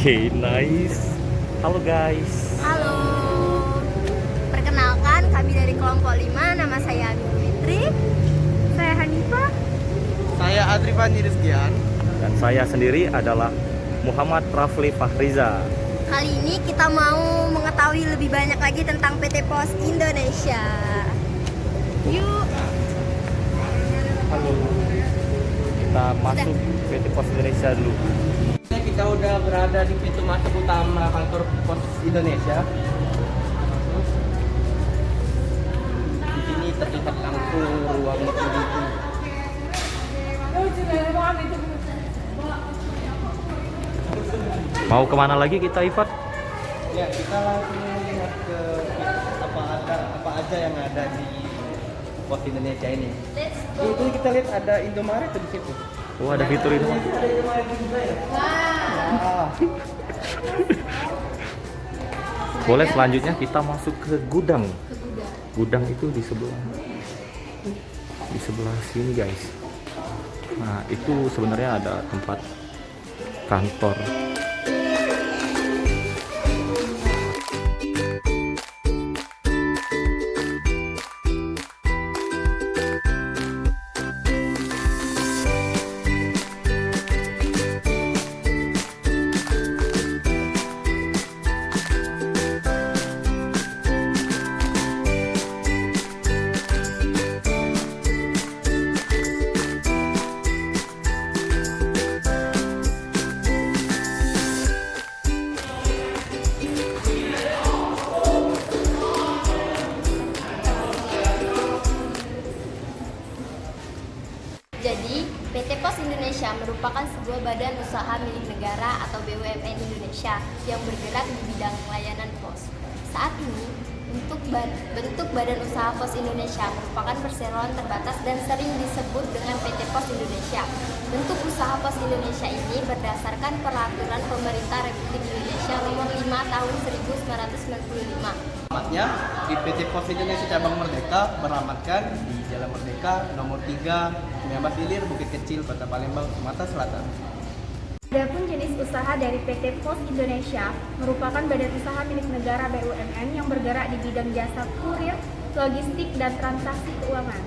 Oke, nice. Halo guys. Halo, perkenalkan kami dari kelompok 5. Nama saya Agung Fitri. Saya Hanifah. Saya Adrifan Rizkian. Dan saya sendiri adalah Muhammad Rafli Fahriza. Kali ini kita mau mengetahui lebih banyak lagi tentang PT Pos Indonesia. Yuk. Halo. Kita masuk PT Pos Indonesia dulu. Kita udah berada di pintu masuk utama kantor Pos Indonesia. Di sini terlihat langsung ruang utility. Mau kemana lagi kita, Ifat? Ya, kita langsung lihat ke apa aja yang ada di Pos Indonesia ini. Let's Itu kita lihat ada Indomaret di situ. Oh, ada fitur ini. Ada Indomaret juga ya. Wah. Boleh, selanjutnya kita masuk ke gudang. Gudang itu di sebelah sini, guys. Nah, itu sebenarnya ada tempat kantor. Jadi, PT Pos Indonesia merupakan sebuah badan usaha milik negara atau BUMN Indonesia yang bergerak di bidang layanan pos. Saat ini, bentuk Badan Usaha Pos Indonesia merupakan perseroan terbatas dan sering disebut dengan PT Pos Indonesia. Bentuk usaha Pos Indonesia ini berdasarkan Peraturan Pemerintah Republik Indonesia Nomor 5 Tahun 1995. Alamatnya di PT Pos Indonesia Cabang Merdeka beralamatkan di Jalan Merdeka nomor 3, 19 Ilir, Bukit Kecil, Kota Palembang, Sumatera Selatan. Adapun jenis usaha dari PT Pos Indonesia merupakan badan usaha milik negara BUMN yang bergerak di bidang jasa kurir, logistik, dan transaksi keuangan.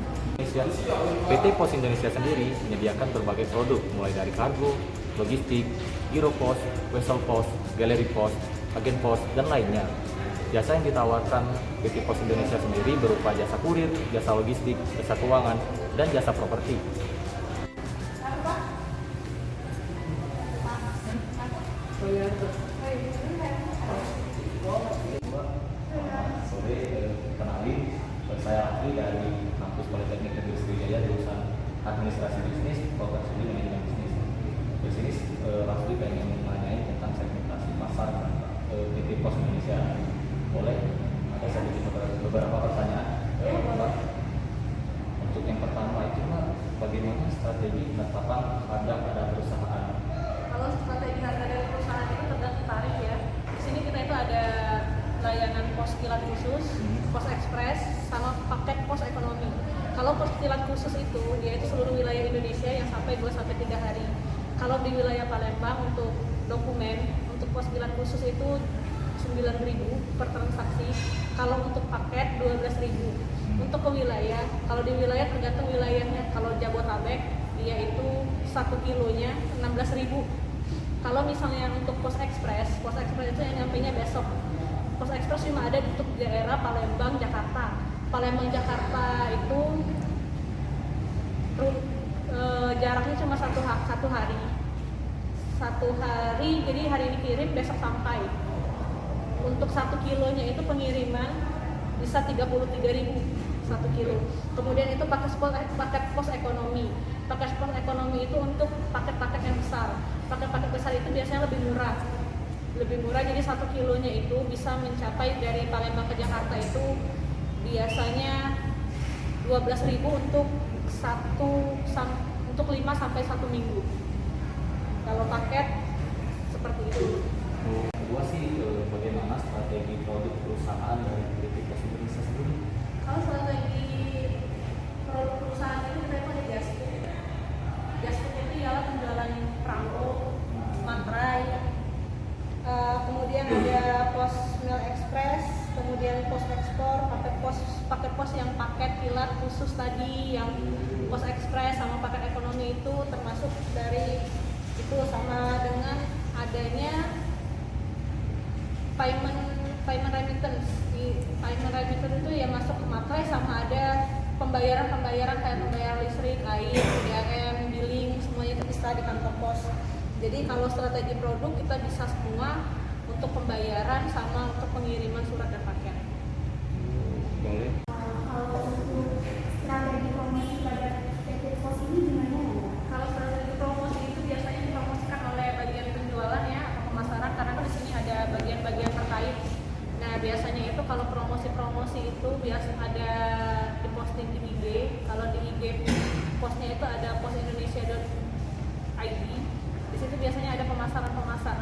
PT Pos Indonesia sendiri menyediakan berbagai produk mulai dari kargo, logistik, giro pos, wesel pos, galeri pos, agen pos, dan lainnya. Jasa yang ditawarkan PT Pos Indonesia sendiri berupa jasa kurir, jasa logistik, jasa keuangan, dan jasa properti. Sore, kenalin, saya Rafli dari kampus Politeknik Negeri Sriwijaya jurusan Administrasi Bisnis, program studi Manajemen Bisnis. Di sini Rafli pengen menanyai tentang segmentasi pasar PT Pos Indonesia. Boleh? Ada sedikit beberapa pertanyaan. Untuk yang pertama itu bagaimana strategi penetapan harga pada perusahaan? Kalau strategi harga dari perusahaan itu tergantung tarif ya. Di sini kita itu ada layanan pos kilat khusus, pos ekspres, sama paket pos ekonomi. Kalau pos kilat khusus itu dia itu seluruh wilayah Indonesia yang sampai 2-3 hari. Kalau di wilayah Palembang untuk dokumen untuk pos kilat khusus itu 9.000 per transaksi. Kalau untuk paket 12.000. Untuk ke wilayah, kalau di wilayah tergantung wilayahnya. Kalau Jabotabek dia itu 1 kilonya 16.000. Kalau misalnya untuk pos ekspres itu yang nyampainya besok. Pos ekspres cuma ada untuk daerah Palembang, Jakarta. Palembang, Jakarta itu jaraknya cuma satu hari. Satu hari, jadi hari ini kirim, besok sampai. Untuk 1 kilonya itu pengiriman bisa 33.000 1 kilo. Kemudian itu paket pos ekonomi. Paket pos ekonomi itu untuk paket-paket yang besar. Paket-paket besar itu biasanya lebih murah. Jadi 1 kilonya itu bisa mencapai dari Palembang ke Jakarta itu biasanya 12.000 untuk 5-1 minggu. Kalau paket seperti itu. Kedua sih, bagaimana strategi produk perusahaan dari PT Pos Indonesia sendiri? Kalau strategi produk perusahaan itu kita itu ada gas food. Gas food itu ialah penjualan perangko, materai, paket pos yang paket kilat khusus tadi, yang pos ekspres sama paket ekonomi itu termasuk dari itu, sama dengan adanya payment remittance. Di payment remittance itu ya masuk ke makai, sama ada pembayaran kayak pembayaran listrik, air, PDAM, billing, semuanya itu bisa di kantor pos. Jadi kalau strategi produk kita bisa semua untuk pembayaran sama untuk pengiriman surat dan paket. Boleh. Kalau untuk strategi promosi pada PT Pos ini gimana ya? Kalau strategi promosi itu biasanya dipromosikan oleh bagian penjualan ya atau pemasaran, karena di sini ada bagian-bagian terkait. Nah biasanya itu kalau promosi itu biasa ada diposting di IG. Kalau di IG postnya itu ada posindonesia.id. Di situ biasanya ada pemasaran,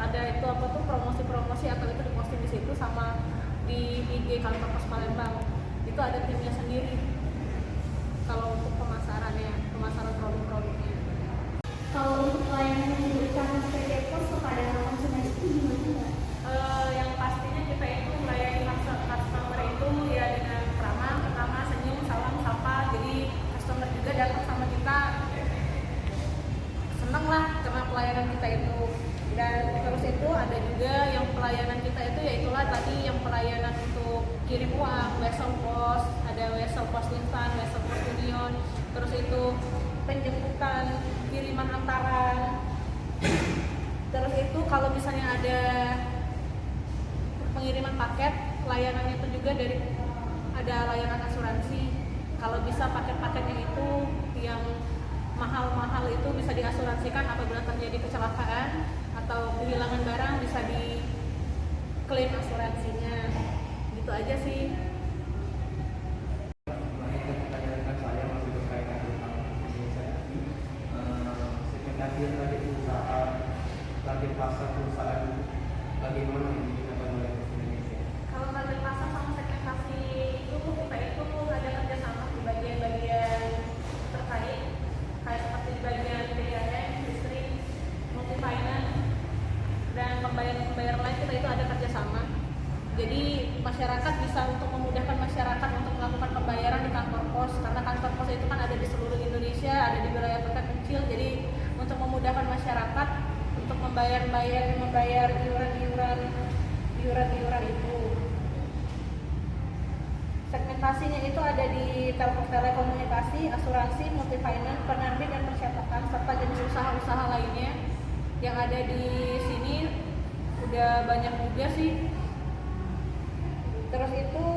ada itu apa tuh promosi atau itu diposting di situ, sama di IG kantor pos Palembang itu ada timnya sendiri. Kalau untuk pemasaran produk-produknya. Kalau untuk pelayanan yang diberikan PT Pos kepada konsumen itu gimana? Yang pastinya kita itu melayani customer itu ya dengan ramah, senyum, salam, sapa. Jadi customer juga datang sama kita seneng lah karena pelayanan kita itu. Dan terus itu ada juga yang pelayanan kita itu yaitulah tadi yang pelayanan untuk kirim uang, wesel pos, ada wesel pos instan, wesel pos union, terus itu penjemputan, kiriman antaran. Terus itu kalau misalnya ada pengiriman paket, layanannya itu juga ada layanan asuransi. Kalau bisa paket-paketnya itu yang mahal-mahal itu bisa diasuransikan apabila terjadi kecelakaan atau kehilangan barang, bisa diklaim asuransinya. Gitu aja sih. Target usaha, target pasar perusahaan bagaimana ini akan mulai Indonesia? Kalau target pasar sama segmentasi itu kita itu ada kerjasama di bagian-bagian terkait, kayak seperti di bagian PDAM, listrik, multi finance, dan pembayaran lain kita itu ada kerjasama. Jadi masyarakat bisa untuk memudahkan masyarakat untuk melakukan pembayaran di kantor pos, karena kantor pos itu kan ada di seluruh Indonesia, ada di wilayah kecil. Jadi untuk memudahkan masyarakat untuk membayar iuran itu. Segmentasinya itu ada di telekomunikasi, asuransi, multi finance, penerbit dan percetakan, serta jenis usaha-usaha lainnya. Yang ada di sini udah banyak juga sih. Terus itu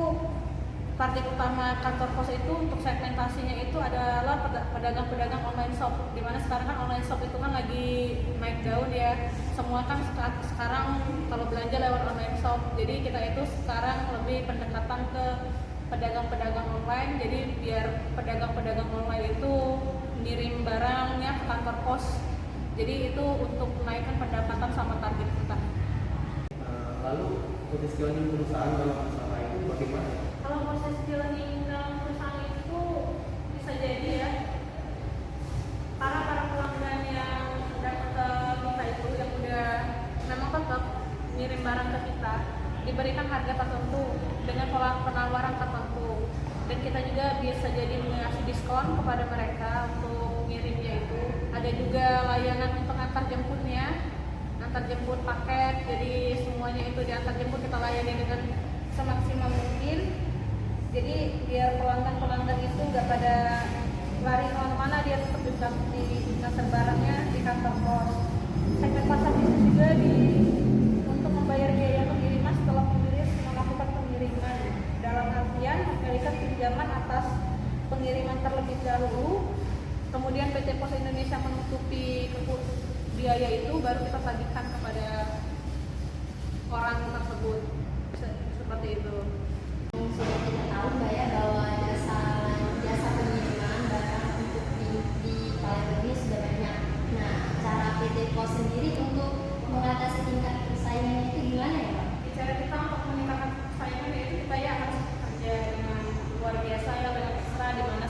target utama kantor pos itu untuk segmentasinya itu adalah pedagang-pedagang online shop, dimana sekarang kan online shop itu kan lagi naik daun ya, semua kan sekarang kalau belanja lewat online shop. Jadi kita itu sekarang lebih pendekatan ke pedagang-pedagang online, jadi biar pedagang-pedagang online itu ngirim barangnya ke kantor pos, jadi itu untuk menaikkan pendapatan sama target kita. Lalu positioning perusahaan dalam usaha itu bagaimana? Kalau proses positioning dalam perusahaan itu bisa jadi ya, para pelanggan yang datang ke kita itu yang udah memang tetap ngirim barang ke kita diberikan harga tertentu dengan penawaran tertentu, dan kita juga bisa jadi mengasih diskon kepada mereka untuk ngirimnya itu. Ada juga layanan untuk antar jemput paket, jadi semuanya itu diantar jemput kita layani dengan semaksimal mungkin. Jadi biar pelanggan itu nggak pada lari kemana-mana, dia tetap diantar barangnya di kantor pos. Segmen pasar itu juga untuk membayar biaya pengiriman setelah melakukan pengiriman, dalam artian memberikan pinjaman atas pengiriman terlebih dahulu, kemudian PT Pos Indonesia menutupi biaya itu, baru kita tagihkan kepada orang tersebut. Seperti itu. Sudah kita tahu Mbak ya bahwa jasa pengiriman barang untuk di Palembang ini sudah banyak. Nah, cara PT Pos sendiri untuk mengatasi tingkat persaingan itu gimana ya Pak? Cara kita untuk meningkatkan persaingan itu kita ya harus kerja dengan luar biasa ya, dengan ekstra, di mana